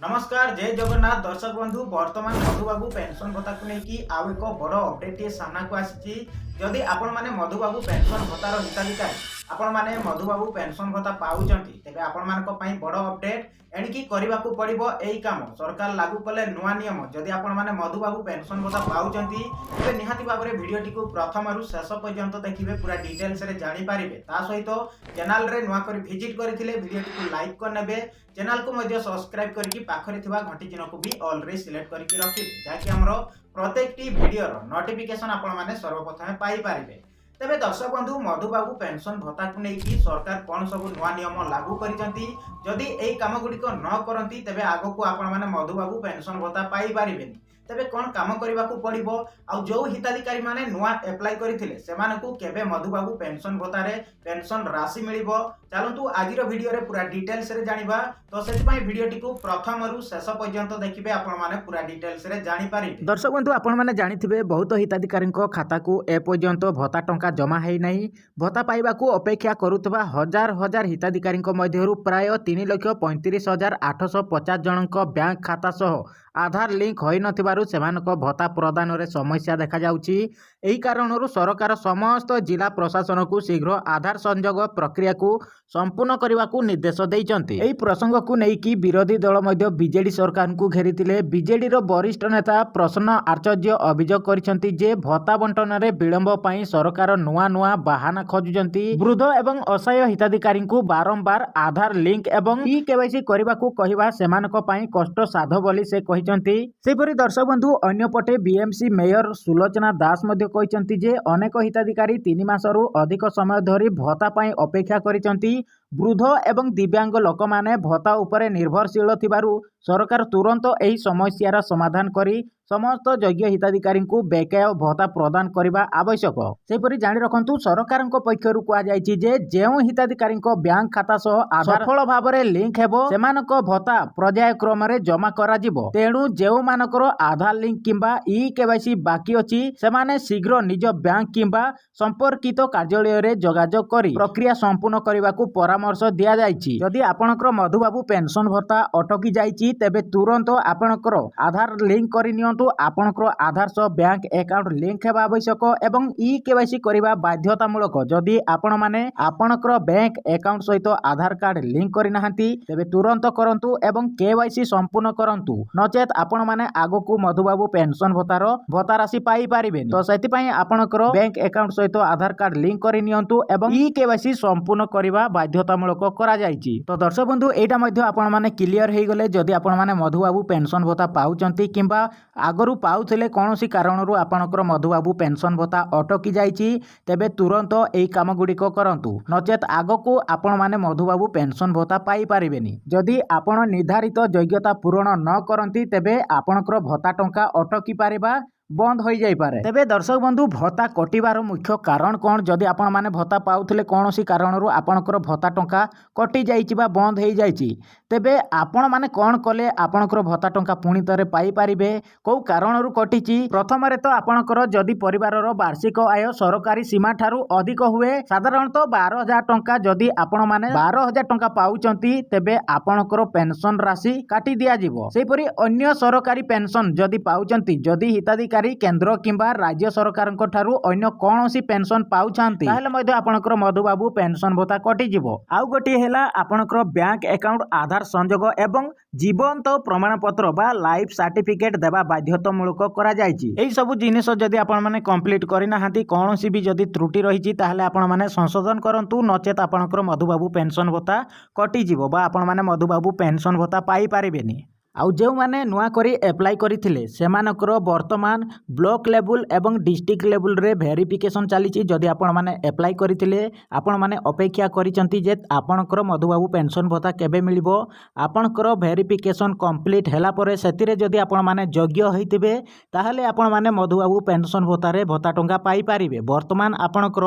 नमस्कार जय जगन्नाथ दर्शक बंधु बर्तमान मधुबाबू पेंशन भत्ता को लेकिन आउ एक बड़ अपडेट सामना को आसी जदि आपण मैंने मधुबाबू पेंशन भत्तार हिताधिकारी आपण मैंने मधुबाबू पेंशन भत्ता पाउचंती तेबे आपण मानक पई बड़ अपडेट एणिकी करबाकू पड़िबो एई काम सरकार लागू कले नुआ नियम जदि आपण माने मधुबाबू पेंशन भत्ता पाउचंती तेबे निहाती भाबरे वीडियोटी को प्रथम शेष पर्यंत देखिबे पूरा डिटेल्स रे जानि पारिबे ता सहित चैनल रे नुआ करी विजिट करथिले वीडियोटी को लाइक कर नेबे चैनल को मध्य सब्सक्राइब करके पाखरे थिबा घंटी चिन्ह को भी ऑल रे सिलेक्ट करके रखिबे जाकि हमरो प्रत्येक टी वीडियो रो नोटिफिकेशन आपण माने सर्वप्रथम पाई पारिबे। तेबे दर्शक बंधु मधुबाबू पेंशन भत्ता को लेकिन सरकार कौन सब नुआ नियम लागू करिसंती जदि एई काम गुडी को न करंती तेबे आगो को आपण माने मधुबाबू पेंशन भत्ता पाई पारिबेनी। तेबे कौन काम करबा को पड़िबो आ जो हिताधिकारी माने नुआ अप्लाई करिथिले सेमानकू केबे मधुबाबू पेंशन भत्ता रे पेंशन राशि मिलिबो चलंतु आजिरो वीडियो रे पूरा डिटेल्स रे जानिबा तो सेति पई वीडियोटी को प्रथम रु शेष पर्यंत देखिबे आपण माने पूरा डिटेल्स रे जानि पारिबे। दर्शक बंधु आपण माने जानिथिबे बहुत हिताधिकारी खाता को ए पर्यंत भत्ता टंका जमा हेई नाही भत्ता पाइबा को अपेक्षा करुतबा हजार हजार हिताधिकारी मध्यरु प्राय 3,35,850 जनक बैंक खाता सह आधार लिंक होई नथिबारु सेमानक भत्ता प्रदान रे समस्या देखा जाउची। एही कारणरु सरकार समस्त जिला प्रशासन को शीघ्र आधार संयोग प्रक्रिया को संपूर्ण करने को निर्देश देइचंती। एही प्रसंग को नेकी विरोधी दल मध्य बीजेडी सरकार को घेरिथिले बीजेडी रो वरिष्ठ नेता प्रसन्न आचार्य अभियोग करिसंती जे भत्ता बंटन रे विलंब पई सरकार नुआ नुआ बहाना खोजुचंती। वृद्ध एवं असहाय हिताधिकारी को बारंबार आधार लिंक एवं ई-केवाईसी करबा को कहिबा सेमानक पई कष्ट साध बोली से कहिसंती। सेपरि दर्शक बंधु अन्यपटे बीएमसी मेयर सुलोचना दास मध्य कहिसंती जे अनेक हिताधिकारी 3 मासरु अधिक समय धरी भत्ता पई अपेक्षा करिसंती। वृद्ध एवं दिव्यांग लोक माने भत्ता उपरे निर्भरशील थिबारु सरकार तुरंत एही समस्यार समाधान करी समस्त योग्य हिताधिकारी को बेकाय भत्ता प्रदान करने आवश्यक। सेपरि जानि रखंतु सरकार पक्षरु कहा जायछि जे जेउ हिताधिकारी बैंक खाता सह आधार सफल भाबरे लिंक हेबो सेमानक भत्ता पर्याय क्रम रे जमा करा जिवो। तेणु जेउ मानकर आधार लिंक किंबा ई-केवाईसी बाकी अछि सेमाने शीघ्र निज बैंक किंबा संपर्कित कार्यालय रे जोगाजोग करी प्रक्रिया संपूर्ण करने को परामर्श दिया जायछि। यदि आपनकर मधुबाबू पेंशन भत्ता अटकी जायछि तेबे तुरंत आपनकर आधार लिंक करि नियंतु आपनकर आधार सह बैंक अकाउंट लिंक हेबा आवश्यक एवं ई-केवाईसी करबा बाध्यतामूलक। जदि आपण माने आपनकर बैंक अकाउंट सहित आधार कार्ड लिंक करि नाहंती तेबे तुरंत करंतु एवं केवाईसी संपूर्ण करंतु नचेत आपण माने आगो को मधुबाबू पेंशन भत्ता राशि पाई पारिबे। तो सेति पई आपनकर बैंक अकाउंट सहित आधार कार्ड लिंक करि नियंतु एवं ई-केवाईसी संपूर्ण करबा बाध्यतामूलक करा जायछि। तो दर्शक बंधु एटा मध्ये आपण माने क्लियर हे गले जदि आपण माने मधुबाबू पेंशन भत्ता पाउचंती किंबा आगरू पाउथिले कोनोसी कारणरू आपनकर मधुबाबू पेंशन भत्ता अटकी जाइछि तेबे तुरंत एई काम गुडिक करंतु नचेत आगको आपण माने मधुबाबू पेंशन भत्ता पाई पारिबेनी। जदि आपण निर्धारित योग्यता पूर्ण न करंती तेबे आपनकर भत्ता टंका अटकी पारिबा बंद हो जाई पारे। तेबे दर्शक बंधु भत्ता कटिबार मुख्य कारण कौन जदि आपण माने भत्ता पाउथिले कोनोसी कारणरू आपनकर भत्ता टंका कटि जाइछि बा बंद हो जाइछि तेबे आपण माने कोन कले आपनकर भत्ता टंका पुणी तरे पाई पारिबे को कारणरू कटिछि। प्रथम रे तो आपनकर जदि परिवारर वार्षिक आय सरकारी सीमा ठारू अधिक हुए साधारणतः 12,000 टंका जदि आपण माने 12,000 टंका पाउचंती तेबे आपनकर पेंशन राशि काटी दिया जिवो। सेपरि अन्य सरकारी पेंशन जदि पाउचंती जदि हिताधिकारी केंद्र किंबा राज्य सरकार ठारू अन्य कौनसी पेंशन पाउछांती ताहेले मध्ये आपनकर मधुबाबू पेंशन भत्ता कटि जिवो। आउ गोटी हेला आपनकर बैंक अकाउंट आधार संयोग एवं जीवंत प्रमाण पत्र बा लाइफ सर्टिफिकेट देबा बाध्यतामूलक करा जायछि। एही सब जिनिस जदि आपण माने कंप्लीट करि नाहांती कौनसी भी जदि त्रुटि रहिछि ताहेले आपण माने संशोधन करंतु नचेत आपनकर मधुबाबू पेंशन भत्ता कटि जिवो बा आपण माने मधुबाबू पेंशन भत्ता पाई पारिबेनी। आउ जो माने नुआ करी एप्लाई करिथिले सेमानकर वर्तमान ब्लॉक लेवल एवं डिस्ट्रिक्ट लेवल रे वेरिफिकेशन चलीछि। जदि आपण माने एप्लाई करिथिले आपण माने अपेक्षा करिसंती जे आपनकर मधुबाबू पेंशन भत्ता केबे मिलिबो आपनकर वेरिफिकेशन कंप्लीट हैला परे सेतिरे जदि आपण माने योग्य होइतिबे ताहाले आपण माने मधुबाबू पेंशन भत्ता रे भत्ता टंका पाई पारिबे। वर्तमान आपनकर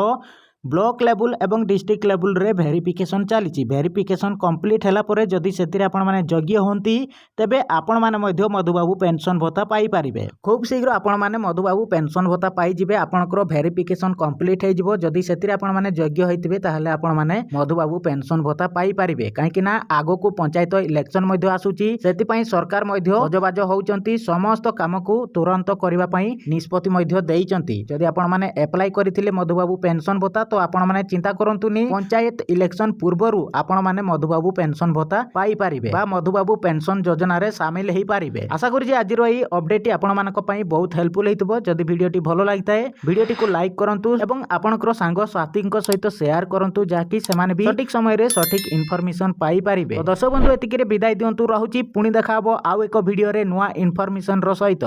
ब्लॉक लेवल एवं डिस्ट्रिक्ट लेवल रे वेरिफिकेशन चली वेरिफिकेशन कंप्लीट है पर जदि से आपण मैंने योग्य होती तेबे आपण मैंने मधुबाबू पेंशन भत्ता पाई पारिबे। खूब शीघ्र आपण मैंने मधुबाबू पेंशन भत्ता पाई जिबे। आपनकर वेरिफिकेशन कंप्लीट हो जिवो जदि से आपण मैंने योग्य होइतिबे ताहले आपण मैंने मधुबाबू पेंशन भत्ता पाई पारिबे। काहेकि ना आगो को पंचायत इलेक्शन मध्ये आसुची सेति सरकार मध्ये सजबाज होउचंती समस्त काम को तुरंत करबा पई निष्पत्ति मध्ये देइचंती। जदि आपण मैंने अप्लाई करथिले मधुबाबू पेंशन भत्ता तो आपण मैंने चिंता करंतुनी पंचायत इलेक्शन पूर्वरु आपण मैंने मधुबाबू पेंशन भत्ता पाई पारिबे बा मधुबाबू पेंशन योजना रे शामिल हेई पारिबे। आशा करी जे आजिर एई अपडेट आपण मानक पई बहुत हेल्पफुल हेतबो। जदि वीडियोटी भलो लागिताए वीडियोटी को लाइक करंतु एवं आपनकर सांग साथींक सहित शेयर करंतु जाकि सेमाने भी सठिक समय रे सठिक इन्फॉर्मेशन पाई पारिबे। तो दर्शक बंधु एतिके रे विदाई दियंतु। रहुची पुणी देखाबो आउ एक वीडियो रे नुवा इन्फॉर्मेशन रो सहित।